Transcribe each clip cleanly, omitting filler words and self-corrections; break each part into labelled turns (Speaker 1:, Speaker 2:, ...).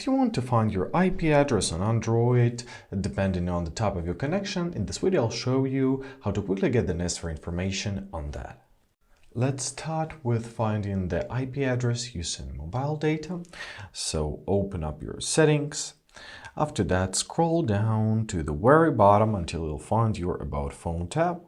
Speaker 1: If you want to find your IP address on Android, depending on the type of your connection, in this video I'll show you how to quickly get the necessary information on that. Let's start with finding the IP address using mobile data. So open up your settings. After that, scroll down to the very bottom until you'll find your About Phone tab.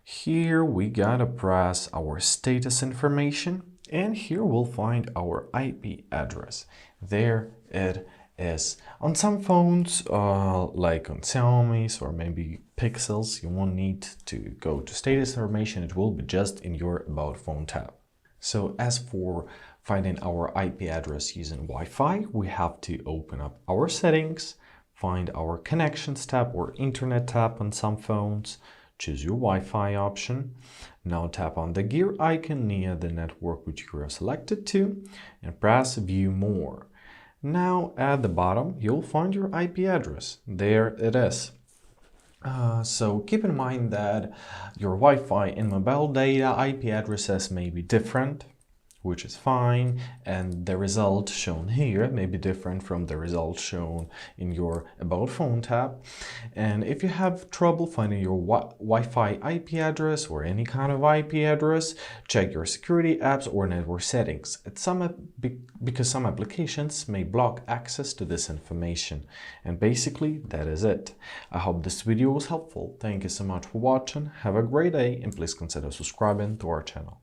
Speaker 1: Here we gotta press our status information, and here we'll find our IP address. There it is. On some phones, like on Xiaomi's or maybe Pixels, you won't need to go to status information. It will be just in your About Phone tab. So as for finding our IP address using Wi-Fi, we have to open up our settings, find our connections tab or internet tab on some phones, choose your Wi-Fi option. Now tap on the gear icon near the network which you are selected to and press View More. Now at the bottom you'll find your IP address. There it is. So keep in mind that your Wi-Fi and mobile data IP addresses may be different, which is fine, and the result shown here may be different from the result shown in your About Phone tab. And if you have trouble finding your Wi-Fi IP address or any kind of IP address, check your security apps or network settings. Because some applications may block access to this information. And basically, that is it. I hope this video was helpful. Thank you so much for watching. Have a great day, and please consider subscribing to our channel.